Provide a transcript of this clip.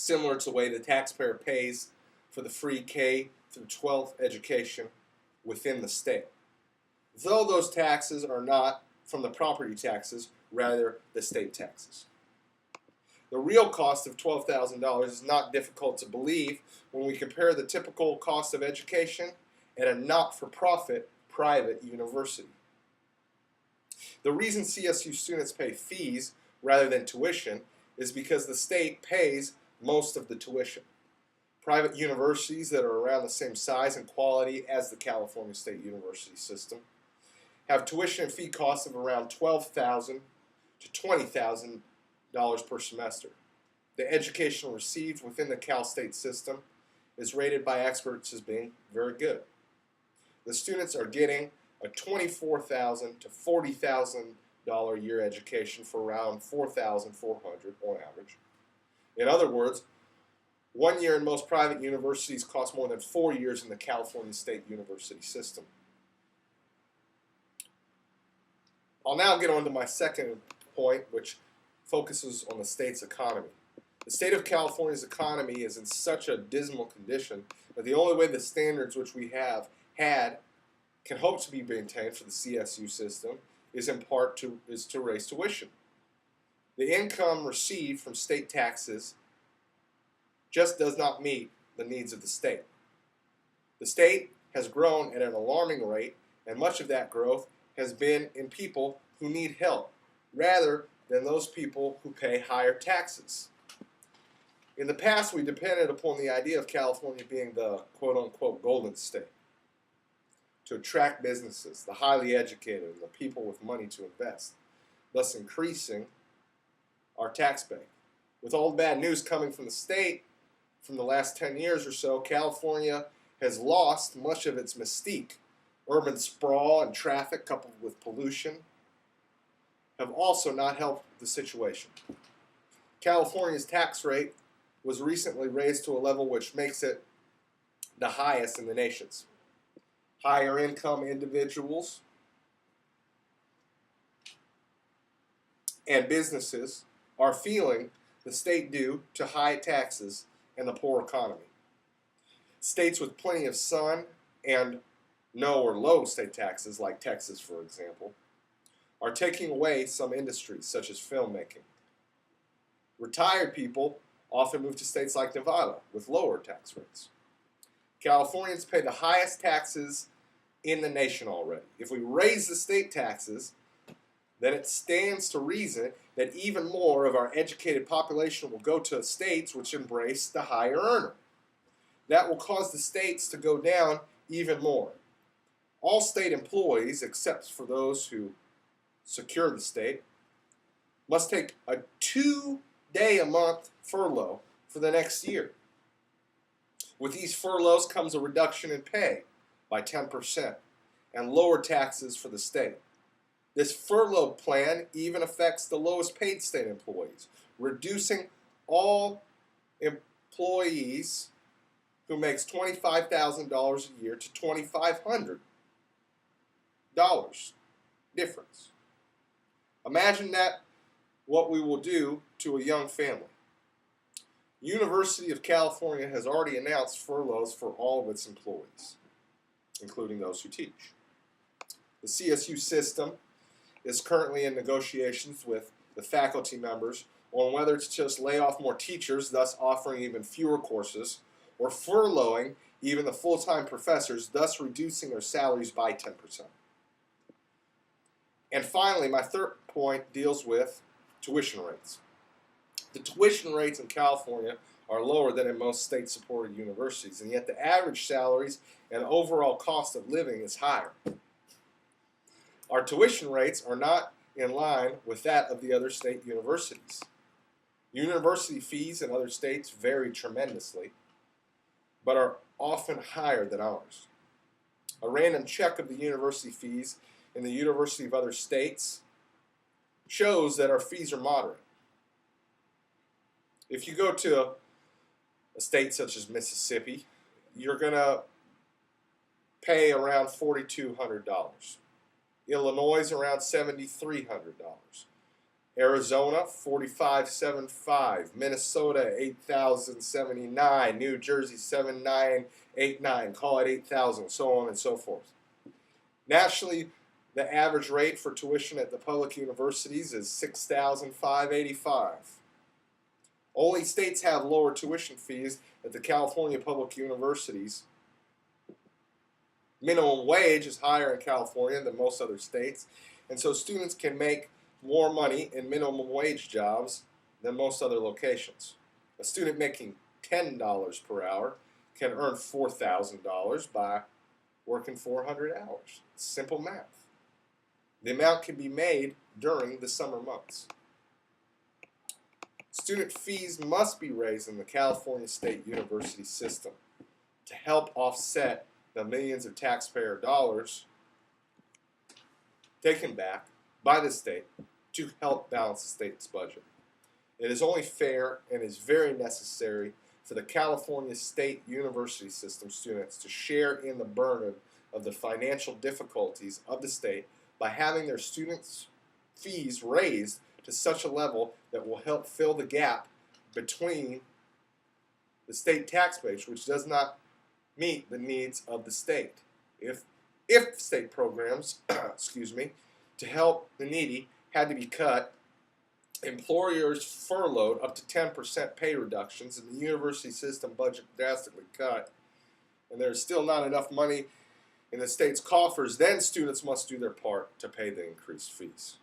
similar to the way the taxpayer pays for the free K through 12th education within the state. Though those taxes are not from the property taxes, rather the state taxes. The real cost of $12,000 is not difficult to believe when we compare the typical cost of education at a not-for-profit private university. The reason CSU students pay fees rather than tuition is because the state pays most of the tuition. Private universities that are around the same size and quality as the California State University system have tuition and fee costs of around $12,000 to $20,000 per semester. The education received within the Cal State system is rated by experts as being very good. The students are getting a $24,000 to $40,000 a year education for around $4,400 on average. In other words, 1 year in most private universities costs more than 4 years in the California State University system. I'll now get on to my second point, which focuses on the state's economy. The state of California's economy is in such a dismal condition that the only way the standards which we have had can hope to be maintained for the CSU system is in part to raise tuition. The income received from state taxes just does not meet the needs of the state. The state has grown at an alarming rate, and much of that growth has been in people who need help, rather than those people who pay higher taxes. In the past, we depended upon the idea of California being the quote-unquote golden state to attract businesses, the highly educated, and the people with money to invest, thus increasing our tax base. With all the bad news coming from the state from the last 10 years or so, California has lost much of its mystique. Urban sprawl and traffic coupled with pollution have also not helped the situation. California's tax rate was recently raised to a level which makes it the highest in the nation's. Higher income individuals and businesses are feeling the state due to high taxes and the poor economy. States with plenty of sun and no or low state taxes, like Texas for example, are taking away some industries such as filmmaking. Retired people often move to states like Nevada with lower tax rates. Californians pay the highest taxes in the nation already. If we raise the state taxes, then it stands to reason that even more of our educated population will go to states which embrace the higher earner. That will cause the states to go down even more. All state employees, except for those who secure the state, must take a 2-day-a-month furlough for the next year. With these furloughs comes a reduction in pay by 10% and lower taxes for the state. This furlough plan even affects the lowest paid state employees, reducing all employees who makes $25,000 a year to $2,500 difference. Imagine that what we will do to a young family. University of California has already announced furloughs for all of its employees, including those who teach. The CSU system is currently in negotiations with the faculty members on whether to just lay off more teachers, thus offering even fewer courses, or furloughing even the full-time professors, thus reducing their salaries by 10%. And finally, my third point deals with tuition rates. The tuition rates in California are lower than in most state-supported universities, and yet the average salaries and overall cost of living is higher. Our tuition rates are not in line with that of the other state universities. University fees in other states vary tremendously, but are often higher than ours. A random check of the university fees in the University of other states shows that our fees are moderate. If you go to a state such as Mississippi, you're going to pay around $4,200. Illinois is around $7,300. Arizona 4575, Minnesota 8079, New Jersey 7989, call it 8000, so on and so forth. Nationally, the average rate for tuition at the public universities is $6,585. Only states have lower tuition fees at the California public universities. Minimum wage is higher in California than most other states, and so students can make more money in minimum wage jobs than most other locations. A student making $10 per hour can earn $4,000 by working 400 hours. Simple math. The amount can be made during the summer months. Student fees must be raised in the California State University system to help offset the millions of taxpayer dollars taken back by the state to help balance the state's budget. It is only fair and is very necessary for the California State University system students to share in the burden of the financial difficulties of the state by having their students' fees raised to such a level that will help fill the gap between the state tax base, which does not meet the needs of the state. If state programs, to help the needy had to be cut, employers furloughed up to 10% pay reductions, and the university system budget drastically cut, and there's still not enough money in the state's coffers, then students must do their part to pay the increased fees.